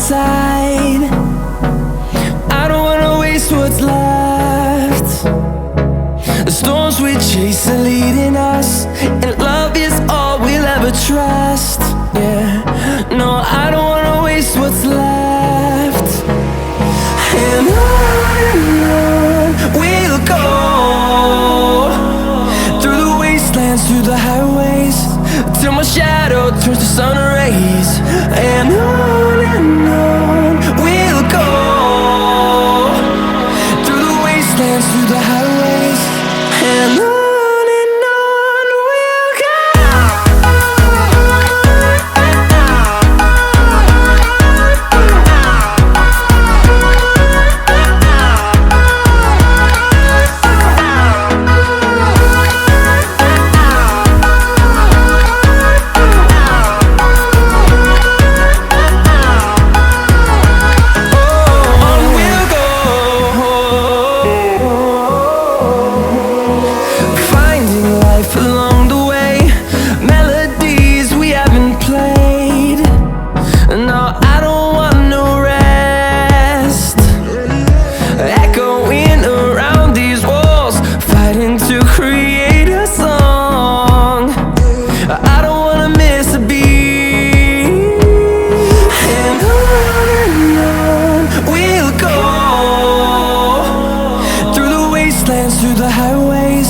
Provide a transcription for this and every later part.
side. I don't wanna waste what's left. The storms we chase are leading us, and love is all we'll ever trust. Yeah, no, I don't wanna waste what's left. And on we'll go, through the wastelands, through the highways, till my shadow turns to sun rays. And on we'll go, through the wastelands, through the highways, and on we'll go. Along the way, melodies we haven't played. No, I don't want no rest. Echoing around these walls, fighting to create a song. I don't wanna miss a beat. And on we'll go, through the wastelands, through the highways,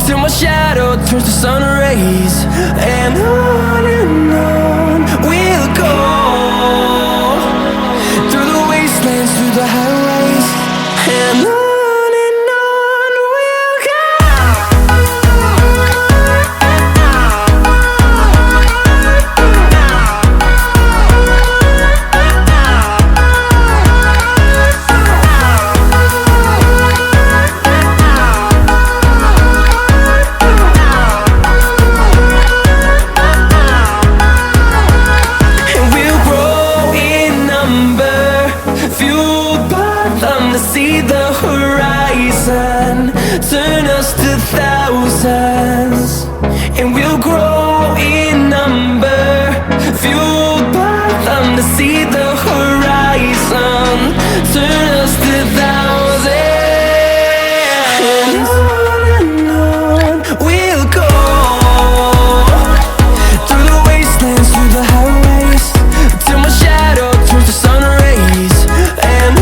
till my shadow turns to sun rays. And on we'll go, through the wastelands, through the highways, and on we'll go. See the horizon turn us to thousands, and we'll grow in number, fueled by them. To see the horizon turn us to thousands, and on we'll go, through the wastelands, through the highways, till my shadow turns to sun rays. And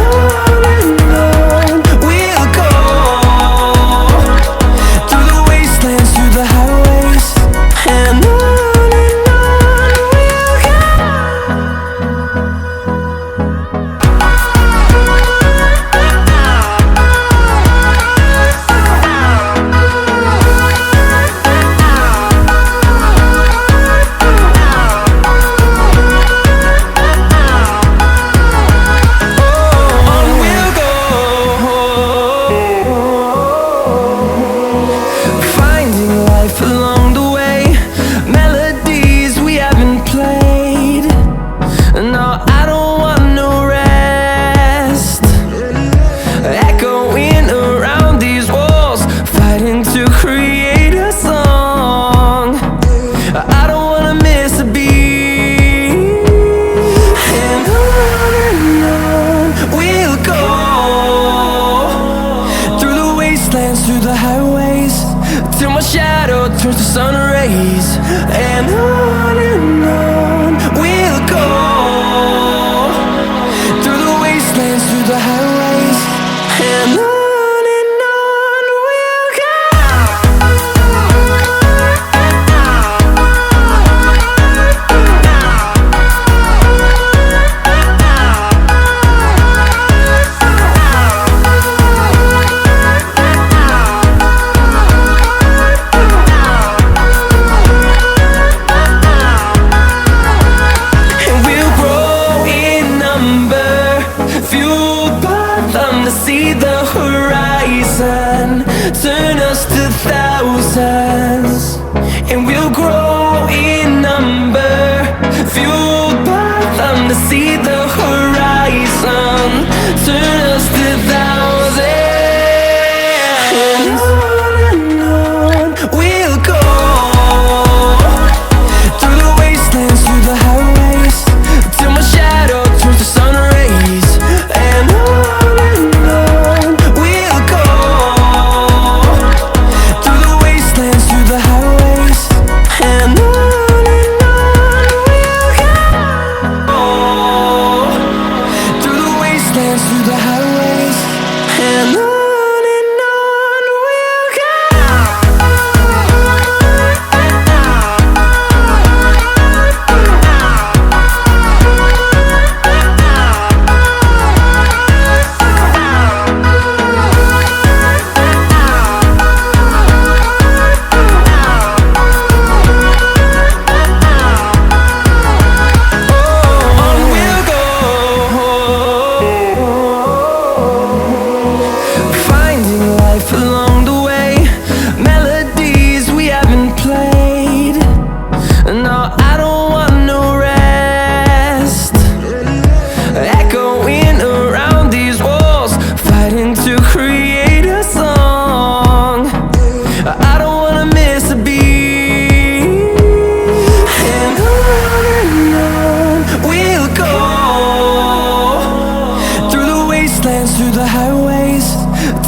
along the way, melodies we haven't played. No, I don't want no rest. Echoing around these walls, fighting to create a song. I don't wanna miss a beat. And on we'll go, through the wastelands, through the highways, till my shadow turns to sun rays. And on we'll go, through the wastelands, through the highways, and on. To see the horizon turn us to thousands, and we'll grow in number, fueled by them. To see the horizon turn us to thousands, and on we'll go, through the wastelands, through the highways, till my shadow turns to sun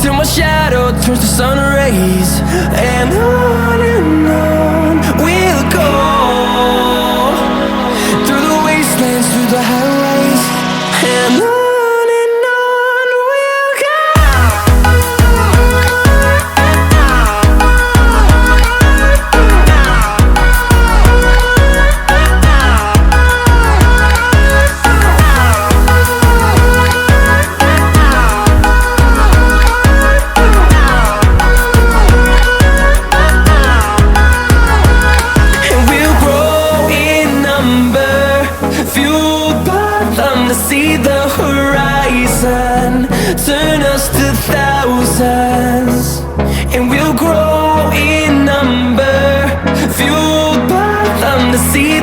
till my shadow turns to sun rays. And on we'll go, through the wastelands, through the highways. And on we'll go. See the horizon turn us to thousands, and we'll grow in number, fueled by them to see